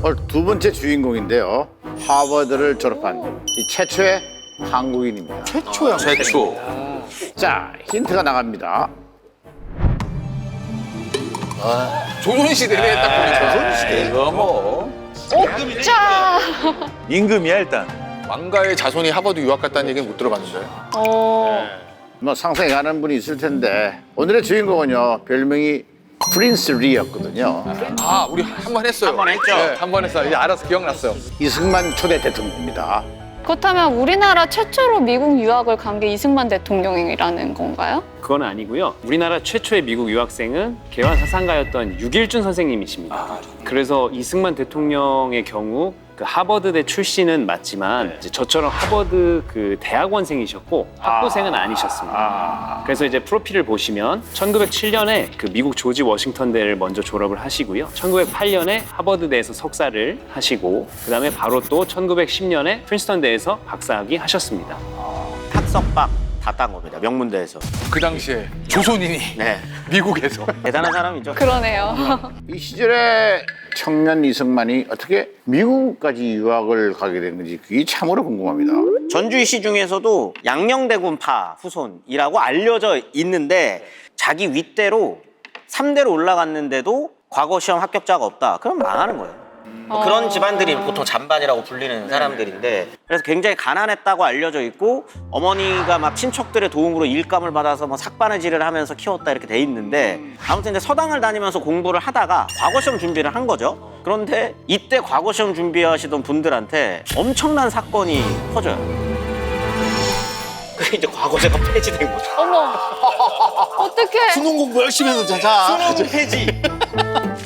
오늘 두 번째 주인공인데요. 하버드를 졸업한 이 최초의 한국인입니다. 최초야. 최초. 자, 힌트가 나갑니다. 조선시대네 딱 보니까. 조선시대. 이거 뭐. 자. 임금이야 일단. 왕가의 자손이 하버드 유학 갔다는 얘기는 못 들어봤는데. 뭐 상상이 가는 분이 있을 텐데 오늘의 주인공은요. 별명이 프린스 리였거든요. 아, 우리 한 번 했어요. 한 번 했죠? 네, 한 번 했어요. 이제 알아서 기억났어요. 이승만 초대 대통령입니다. 그렇다면 우리나라 최초로 미국 유학을 간 게 이승만 대통령이라는 건가요? 그건 아니고요. 우리나라 최초의 미국 유학생은 개화사상가였던 유길준 선생님이십니다. 그래서 이승만 대통령의 경우 그 하버드대 출신은 맞지만 이제 저처럼 하버드 그 대학원생이셨고 학부생은 아니셨습니다. 그래서 이제 프로필을 보시면 1907년에 그 미국 조지 워싱턴대를 먼저 졸업을 하시고요. 1908년에 하버드대에서 석사를 하시고 그다음에 바로 또 1910년에 프린스턴대에서 박사학위 하셨습니다. 탁석박 다 딴 겁니다. 명문대에서. 그 당시에 조선인이 네. 미국에서. 대단한 사람이죠. 그러네요. 이 시절에 청년 이승만이 어떻게 미국까지 유학을 가게 된 건지 그게 참으로 궁금합니다. 전주희 씨 중에서도 양녕대군파 후손이라고 알려져 있는데 자기 윗대로 3대로 올라갔는데도 과거 시험 합격자가 없다. 그럼 망하는 거예요. 그런 집안들이 보통 잔반이라고 불리는 사람들인데 그래서 굉장히 가난했다고 알려져 있고 어머니가 막 친척들의 도움으로 일감을 받아서 뭐 삭바느질을 하면서 키웠다 이렇게 돼 있는데 아무튼 이제 서당을 다니면서 공부를 하다가 과거 시험 준비를 한 거죠. 그런데 이때 과거 시험 준비하시던 분들한테 엄청난 사건이 터져요. 그게 이제 과거제가 폐지된 거죠. 어머. 어떡해. 수능 공부 열심히 해서 자자. 수능 폐지.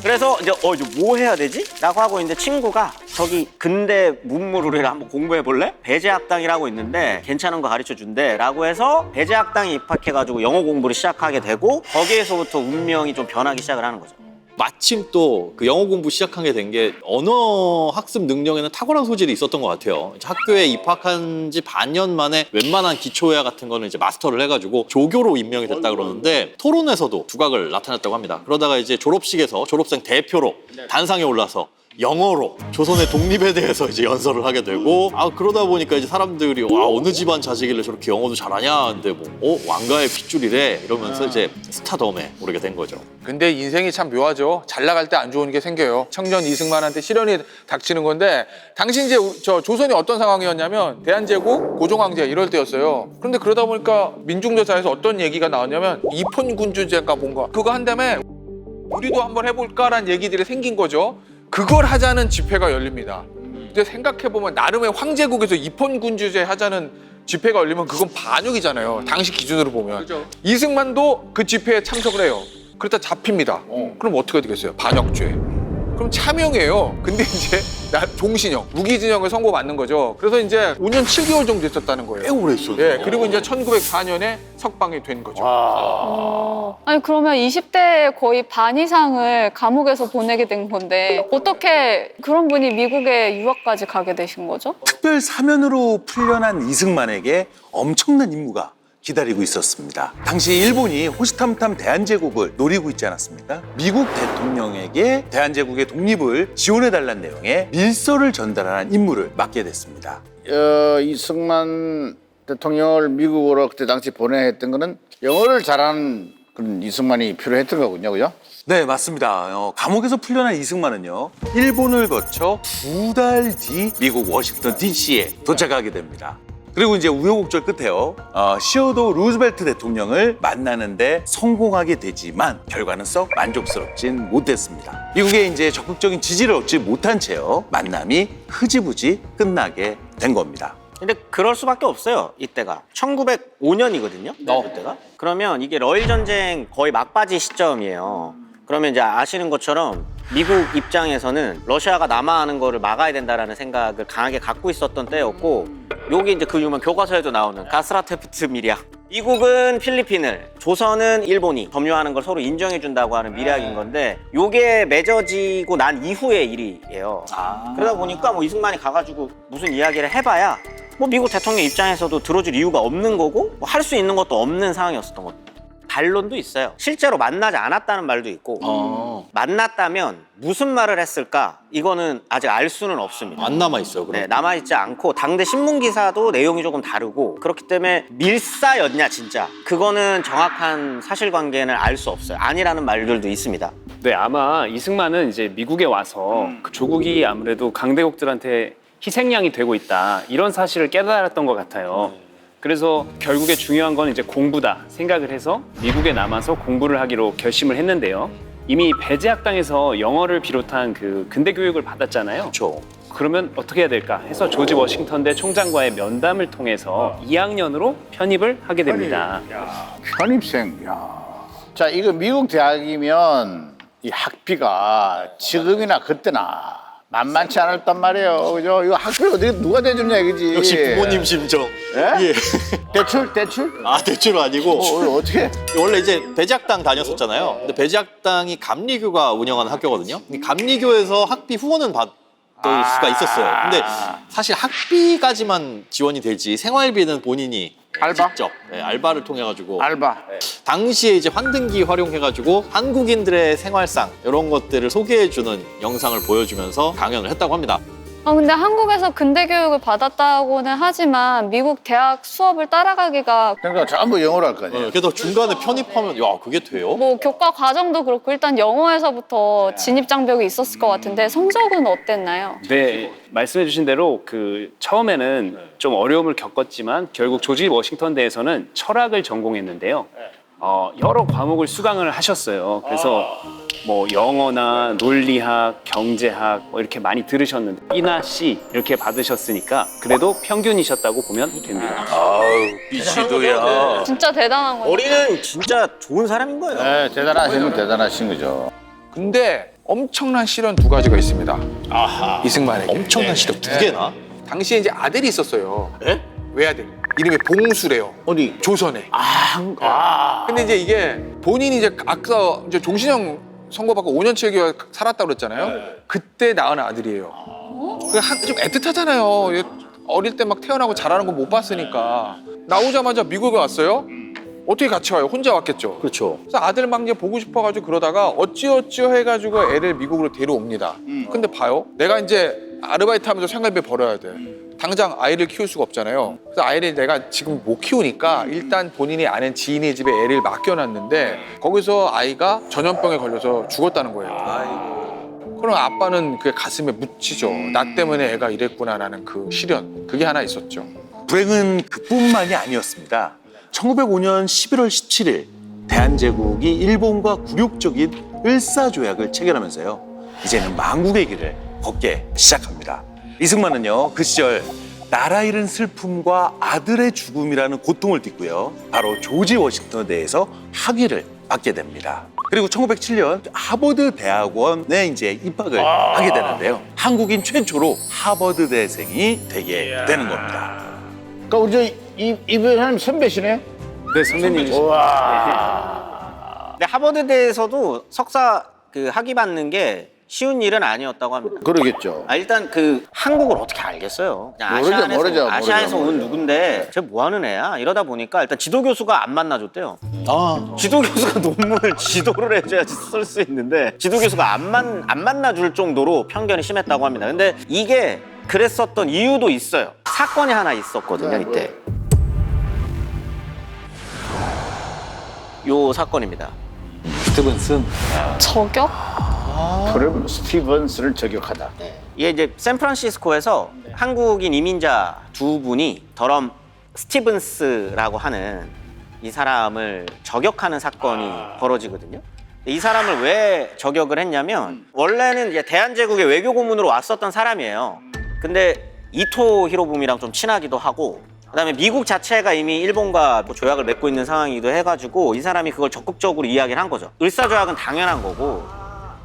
그래서 이제 이제 뭐 해야 되지? 라고 하고 있는데 친구가 저기 근대 문물을 한번 공부해 볼래? 배제학당이라고 있는데 괜찮은 거 가르쳐 준대 라고 해서 배제학당에 입학해가지고 영어 공부를 시작하게 되고 거기에서부터 운명이 좀 변하기 시작을 하는 거죠. 마침 또 그 영어 공부 시작하게 된 게 언어 학습 능력에는 탁월한 소질이 있었던 것 같아요. 이제 학교에 입학한 지 반년 만에 웬만한 기초회화 같은 거는 이제 마스터를 해가지고 조교로 임명이 됐다 그러는데 토론에서도 두각을 나타냈다고 합니다. 그러다가 이제 졸업식에서 졸업생 대표로 단상에 올라서 영어로 조선의 독립에 대해서 이제 연설을 하게 되고 그러다 보니까 이제 사람들이 와 어느 집안 자식이길래 저렇게 영어도 잘하냐 근데 뭐 왕가의 핏줄이래 이러면서 이제 스타덤에 오르게 된 거죠. 근데 인생이 참 묘하죠. 잘 나갈 때 안 좋은 게 생겨요. 청년 이승만한테 시련이 닥치는 건데 당시 이제 저 조선이 어떤 상황이었냐면 대한제국, 고종황제 이럴 때였어요. 그런데 그러다 보니까 민중대사에서 어떤 얘기가 나왔냐면 입헌군주제가 뭔가 그거 한 다음에 우리도 한번 해볼까라는 얘기들이 생긴 거죠. 그걸 하자는 집회가 열립니다. 근데 생각해보면 나름의 황제국에서 입헌군주제 하자는 집회가 열리면 그건 반역이잖아요. 당시 기준으로 보면. 그렇죠. 이승만도 그 집회에 참석을 해요. 그러다 잡힙니다. 그럼 어떻게 되겠어요? 반역죄. 그럼 차명이에요. 근데 이제 종신형, 무기징역을 선고받는 거죠. 그래서 이제 5년 7개월 정도 있었다는 거예요. 꽤 오래 있었네. 예, 그리고 이제 1904년에 석방이 된 거죠. 아니 그러면 20대의 거의 반 이상을 감옥에서 보내게 된 건데 어떻게 그런 분이 미국에 유학까지 가게 되신 거죠? 특별 사면으로 풀려난 이승만에게 엄청난 임무가 기다리고 있었습니다. 당시 일본이 호시탐탐 대한제국을 노리고 있지 않았습니까? 미국 대통령에게 대한제국의 독립을 지원해달라는 내용의 밀서를 전달하는 임무를 맡게 됐습니다. 이승만 대통령을 미국으로 그때 당시 보내야 했던 거는 영어를 잘하는 그런 이승만이 필요했던 거군요, 그죠? 네, 맞습니다. 감옥에서 풀려난 이승만은요, 일본을 거쳐 2달 뒤 미국 워싱턴 DC에 도착하게 됩니다. 그리고 이제 우여곡절 끝에요. 시어도 루즈벨트 대통령을 만나는데 성공하게 되지만 결과는 썩 만족스럽진 못했습니다. 미국에 이제 적극적인 지지를 얻지 못한 채요. 만남이 흐지부지 끝나게 된 겁니다. 근데 그럴 수밖에 없어요. 이때가 1905년이거든요. 이때가. 그러면 이게 러일 전쟁 거의 막바지 시점이에요. 그러면 이제 아시는 것처럼 미국 입장에서는 러시아가 남하하는 거를 막아야 된다라는 생각을 강하게 갖고 있었던 때였고 요게 이제 그 유명 교과서에도 나오는 가스라테프트 밀약. 미국은 필리핀을, 조선은 일본이 점유하는 걸 서로 인정해준다고 하는 밀약인 건데 요게 맺어지고 난 이후의 일이에요. 그러다 보니까 뭐 이승만이 가가지고 무슨 이야기를 해봐야 뭐 미국 대통령 입장에서도 들어줄 이유가 없는 거고 뭐 할 수 있는 것도 없는 상황이었었던 거죠. 반론도 있어요. 실제로 만나지 않았다는 말도 있고 만났다면 무슨 말을 했을까? 이거는 아직 알 수는 없습니다. 안 남아 있어요. 그럼. 네, 남아있지 않고 당대 신문 기사도 내용이 조금 다르고 그렇기 때문에 밀사였냐 진짜 그거는 정확한 사실관계는 알 수 없어요. 아니라는 말들도 있습니다. 네, 아마 이승만은 이제 미국에 와서 그 조국이 아무래도 강대국들한테 희생양이 되고 있다 이런 사실을 깨달았던 것 같아요. 그래서 결국에 중요한 건 이제 공부다 생각을 해서 미국에 남아서 공부를 하기로 결심을 했는데요. 이미 배제학당에서 영어를 비롯한 그 근대 교육을 받았잖아요. 그렇죠. 그러면 어떻게 해야 될까 해서 조지 워싱턴대 총장과의 면담을 통해서 2학년으로 편입을 하게 됩니다. 편입생. 야. 자, 이거 미국 대학이면 이 학비가 지금이나 그때나 만만치 않았단 말이에요. 그죠? 이거 학비를 어떻게 누가 대주냐 이거지. 역시 부모님 심정. 예? 예. 대출? 아 대출 아니고 어떻게? 원래 이제 배제학당 다녔었잖아요. 근데 배제학당이 감리교가 운영하는 학교거든요. 이 감리교에서 학비 후원은 받을 수가 있었어요. 근데 사실 학비까지만 지원이 되지 생활비는 본인이 알바? 직접 알바를 통해 가지고 알바. 당시에 이제 환등기 활용해 가지고 한국인들의 생활상 이런 것들을 소개해 주는 영상을 보여주면서 강연을 했다고 합니다. 근데 한국에서 근대 교육을 받았다고는 하지만 미국 대학 수업을 따라가기가 그러니까 전부 영어로 할 거 아니에요. 그래서 중간에 편입하면 야 그게 돼요? 뭐 교과 과정도 그렇고 일단 영어에서부터 진입 장벽이 있었을 것 같은데 성적은 어땠나요? 네, 말씀해 주신 대로 그 처음에는 좀 어려움을 겪었지만 결국 조지 워싱턴 대에서는 철학을 전공했는데요. 여러 과목을 수강을 하셨어요. 그래서 뭐 영어나 논리학, 경제학 뭐 이렇게 많이 들으셨는데 B나 C 이렇게 받으셨으니까 그래도 평균이셨다고 보면 됩니다. 아우 비치도야. 진짜 대단한 거예요. 어린은 진짜 좋은 사람인 거예요. 네, 대단하신 분 대단하신 거죠. 근데 엄청난 시련 두 가지가 있습니다. 이승만에게. 엄청난 시력 두 개나? 당시에 이제 아들이 있었어요. 예? 외아들. 이름이 봉수래요. 어디? 조선에. 근데 이제 이게 본인이 이제 아까 이제 종신형 선고받고 5년 7개월 살았다고 그랬잖아요. 그때 낳은 아들이에요. 좀 애틋하잖아요. 얘 어릴 때 막 태어나고 자라는 거 못 봤으니까. 나오자마자 미국에 왔어요. 어떻게 같이 와요? 혼자 왔겠죠. 그렇죠. 그래서 아들 막내 보고 싶어가지고 그러다가 어찌어찌 해가지고 애를 미국으로 데려옵니다. 근데 봐요. 내가 이제 아르바이트 하면서 생활비 벌어야 돼. 당장 아이를 키울 수가 없잖아요. 그래서 아이를 내가 지금 못 키우니까 일단 본인이 아는 지인의 집에 애를 맡겨놨는데 거기서 아이가 전염병에 걸려서 죽었다는 거예요. 그럼 아빠는 그게 가슴에 묻히죠. 나 때문에 애가 이랬구나라는 그 시련. 그게 하나 있었죠. 불행은 그뿐만이 아니었습니다. 1905년 11월 17일 대한제국이 일본과 굴욕적인 을사조약을 체결하면서요. 이제는 망국의 길을 걷게 시작합니다. 이승만은요, 그 시절 나라 잃은 슬픔과 아들의 죽음이라는 고통을 딛고요. 바로 조지 워싱턴 대에서 학위를 받게 됩니다. 그리고 1907년 하버드 대학원에 이제 입학을 하게 되는데요. 한국인 최초로 하버드 대생이 되게 되는 겁니다. 그러니까 우리 이분은 선배시네요. 네, 선배님이시죠. 근데 하버드대에서도 석사 그 학위 받는 게 쉬운 일은 아니었다고 합니다. 그러겠죠. 일단 그 한국을 어떻게 알겠어요? 그냥 모르죠. 아시아에서 온 누군데 쟤 뭐 하는 애야? 이러다 보니까 일단 지도 교수가 안 만나줬대요. 지도 교수가 논문을 지도를 해줘야지 쓸 수 있는데 지도 교수가 안 만나줄 정도로 편견이 심했다고 합니다. 근데 이게 그랬었던 이유도 있어요. 사건이 하나 있었거든요, 이때. 요 사건입니다. 스티븐슨. 저격? 그럼 스티븐스를 저격하다. 이게 이제 샌프란시스코에서 한국인 이민자 두 분이 더럼 스티븐스라고 하는 이 사람을 저격하는 사건이 벌어지거든요. 이 사람을 왜 저격을 했냐면 원래는 이제 대한제국의 외교 고문으로 왔었던 사람이에요. 근데 이토 히로부미랑 좀 친하기도 하고 그다음에 미국 자체가 이미 일본과 뭐 조약을 맺고 있는 상황이기도 해가지고 이 사람이 그걸 적극적으로 이야기를 한 거죠. 을사조약은 당연한 거고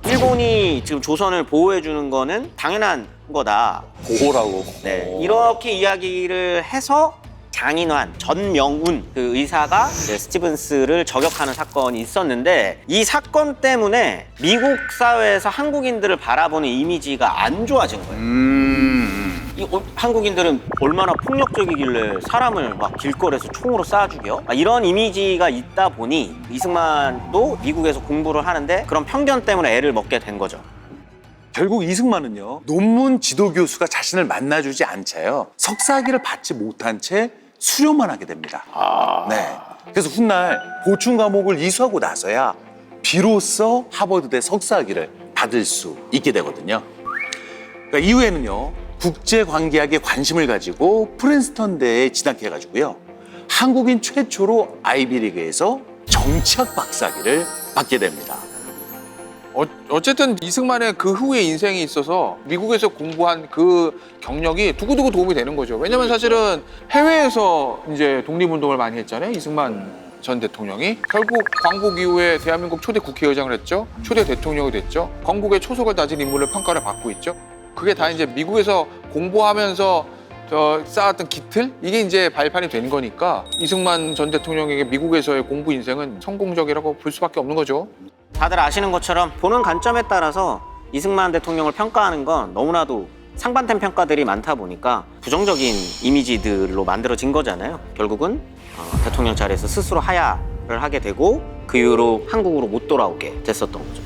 일본이 지금 조선을 보호해주는 거는 당연한 거다. 보호라고. 네, 이렇게 이야기를 해서 장인환, 전명운 그 의사가 이제 스티븐스를 저격하는 사건이 있었는데 이 사건 때문에 미국 사회에서 한국인들을 바라보는 이미지가 안 좋아진 거예요. 한국인들은 얼마나 폭력적이길래 사람을 막 길거리에서 총으로 쏴 죽여? 이런 이미지가 있다 보니 이승만도 미국에서 공부를 하는데 그런 편견 때문에 애를 먹게 된 거죠. 결국 이승만은요, 논문 지도 교수가 자신을 만나주지 않자요, 석사학위를 받지 못한 채 수료만 하게 됩니다. 네. 그래서 훗날 보충 과목을 이수하고 나서야 비로소 하버드대 석사학위를 받을 수 있게 되거든요. 그러니까 이후에는요, 국제관계학에 관심을 가지고 프린스턴대에 진학해가지고요, 한국인 최초로 아이비리그에서 정치학 박사학위를 받게 됩니다. 어쨌든 이승만의 그 후의 인생이 있어서 미국에서 공부한 그 경력이 두고두고 도움이 되는 거죠. 왜냐면 사실은 해외에서 이제 독립운동을 많이 했잖아요. 이승만 전 대통령이. 결국 광복 이후에 대한민국 초대 국회의장을 했죠. 초대 대통령이 됐죠. 건국의 초석을 다진 인물을 평가를 받고 있죠. 그게 다 이제 미국에서 공부하면서 쌓았던 기틀? 이게 이제 발판이 된 거니까 이승만 전 대통령에게 미국에서의 공부 인생은 성공적이라고 볼 수밖에 없는 거죠. 다들 아시는 것처럼 보는 관점에 따라서 이승만 대통령을 평가하는 건 너무나도 상반된 평가들이 많다 보니까 부정적인 이미지들로 만들어진 거잖아요. 결국은 대통령 자리에서 스스로 하야를 하게 되고 그 이후로 한국으로 못 돌아오게 됐었던 거죠.